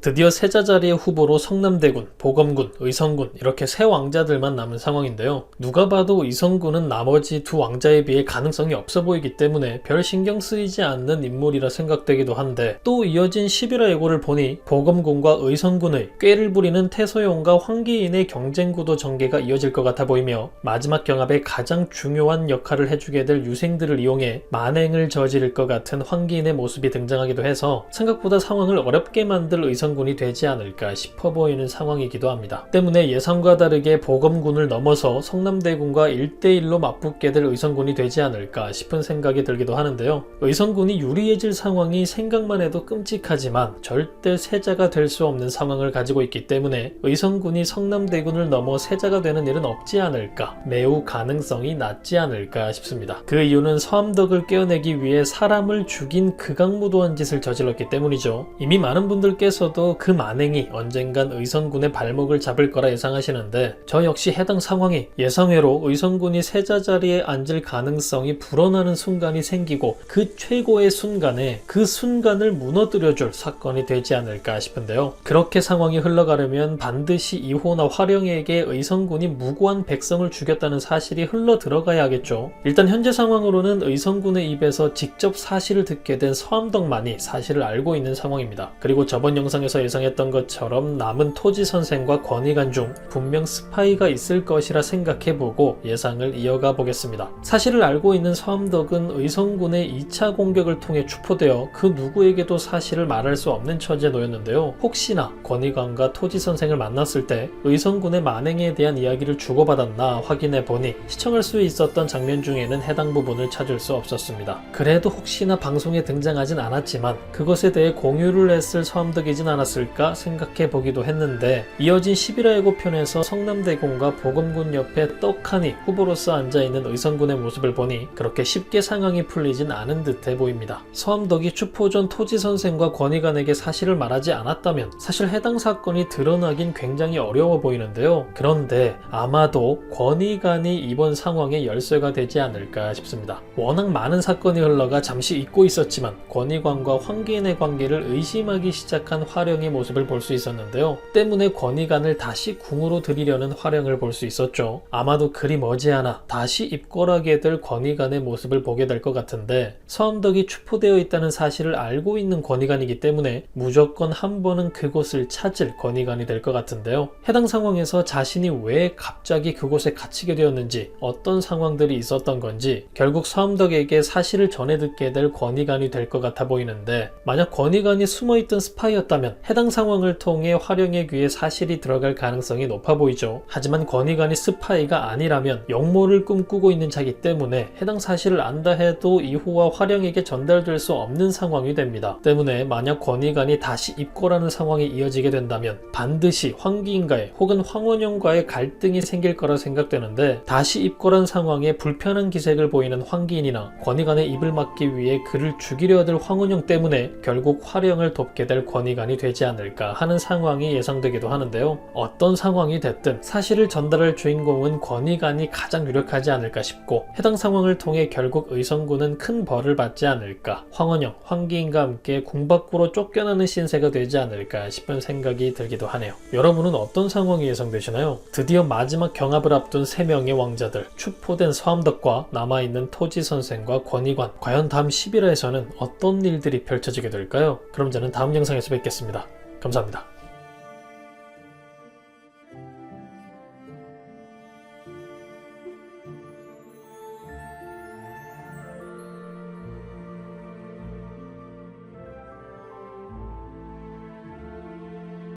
드디어 세자 자리의 후보로 성남대군, 보검군, 의성군 이렇게 세 왕자들만 남은 상황인데요. 누가 봐도 의성군은 나머지 두 왕자에 비해 가능성이 없어 보이기 때문에 별 신경 쓰이지 않는 인물이라 생각되기도 한데, 또 이어진 11화 예고를 보니 보검군과 의성군의 꾀를 부리는 태소용과 황기인의 경쟁구도 전개가 이어질 것 같아 보이며, 마지막 경합에 가장 중요한 역할을 해주게 될 유생들을 이용해 만행을 저지를 것 같은 황기인의 모습이 등장하기도 해서 생각보다 상황을 어렵게 만들 의성군이 되지 않을까 싶어 보이는 상황이기도 합니다. 때문에 예상과 다르게 보검군을 넘어서 성남대군과 1대1로 맞붙게 될 의성군이 되지 않을까 싶은 생각이 들기도 하는데요. 의성군이 유리해질 상황이 생각만 해도 끔찍하지만 절대 세자가 될 수 없는 상황을 가지고 있기 때문에 의성군이 성남대군을 넘어 세자가 되는 일은 없지 않을까, 매우 가능성이 낮지 않을까 싶습니다. 그 이유는 서암덕을 깨어내기 위해 사람을 죽인 극악무도한 짓을 저질렀기 때문이죠. 이미 많은 분들께서도 그 만행이 언젠간 의성군의 발목을 잡을 거라 예상하시는데, 저 역시 해당 상황이 예상외로 의성군이 세자 자리에 앉을 가능성이 불어나는 순간이 생기고 그 최고의 순간에 그 순간을 무너뜨려줄 사건이 되지 않을까 싶은데요. 그렇게 상황이 흘러가려면 반드시 이호나 화령에게 의성군이 무고한 백성을 죽였다는 사실이 흘러 들어가야 하겠죠. 일단 현재 상황으로는 의성군의 입에서 직접 사실을 듣게 된 서암덕만이 사실을 알고 있는 상황입니다. 그리고 저번 영상에서 예상했던 것처럼 남은 토지선생과 권위관 중 분명 스파이가 있을 것이라 생각해보고 예상을 이어가 보겠습니다. 사실을 알고 있는 서암덕은 의성군의 2차 공격을 통해 추포되어 그 누구에게도 사실을 말할 수 없는 처지에 놓였는데요. 혹시나 권위관과 토지선생을 만났을 때 의성군의 만행에 대한 이야기를 주고받았나 확인해보니 시청할 수 있었던 장면 중에는 해당 부분을 찾을 수 없었습니다. 그래도 혹시나 방송에 등장하진 않았지만 그것에 대해 공유를 했을 서암덕이진 않았을까 생각해보기도 했는데, 이어진 11화 예고편에서 성남대군과 보검군 옆에 떡하니 후보로서 앉아있는 의성군의 모습을 보니 그렇게 쉽게 상황이 풀리진 않은 듯해 보입니다. 서암덕이 추포 전 토지선생과 권위관에게 사실을 말하지 않았다면 사실 해당 사건이 드러나긴 굉장히 어려워 보이는데요. 그런데 아마도 권위관이 이번 상황의 열쇠가 되지 않을까 싶습니다. 워낙 많은 사건이 흘러가 잠시 잊고 있었지만 권위관과 황기인의 관계를 의심하기 시작한 화령의 모습을 볼 수 있었는데요. 때문에 권위관을 다시 궁으로 들이려는 화령을 볼 수 있었죠. 아마도 그리 머지않아 다시 입궐하게 될 권위관의 모습을 보게 될 것 같은데, 서암덕이 추포되어 있다는 사실을 알고 있는 권위관이기 때문에 무조건 한 번은 그곳을 찾을 권위관이 될 것 같은데요. 해당 상황에서 자신이 왜 갑자기 그곳에 갇히게 되었는지, 어떤 상황들이 있었던 건지 결국 서암덕에게 사실을 전해 듣게 될 권위관이 될 것 같아 보이는데, 만약 권위관이 숨어있던 스파이였다면 해당 상황을 통해 화령의 귀에 사실이 들어갈 가능성이 높아 보이죠. 하지만 권위관이 스파이가 아니라면 역모를 꿈꾸고 있는 자이기 때문에 해당 사실을 안다 해도 이호와 화령에게 전달될 수 없는 상황이 됩니다. 때문에 만약 권위관이 다시 입궐하는 상황이 이어지게 된다면 반드시 황기인과의 혹은 황원영과의 갈등이 생길 거라 생각되는데, 다시 입궐한 상황에 불편한 기색을 보이는 황기인이나 권위관의 입을 막기 위해 그를 죽이려 들 황원영 때문에 결국 화령을 돕게 될 권위관이 되지 않을까 하는 상황이 예상되기도 하는데요. 어떤 상황이 됐든 사실을 전달할 주인공은 권위관이 가장 유력하지 않을까 싶고, 해당 상황을 통해 결국 의성군은 큰 벌을 받지 않을까, 황원영, 황기인과 함께 궁 밖으로 쫓겨나는 신세가 되지 않을까 싶은 생각이 들기도 하네요. 여러분은 어떤 상황이 예상되시나요? 드디어 마지막 경합을 앞둔 3명의 왕자들, 추포된 서암덕과 남아있는 토지선생과 권위관, 과연 다음 11화에서는 어떤 일들이 펼쳐지게 될까요? 그럼 저는 다음 영상에서 뵙겠습니다. 감사합니다.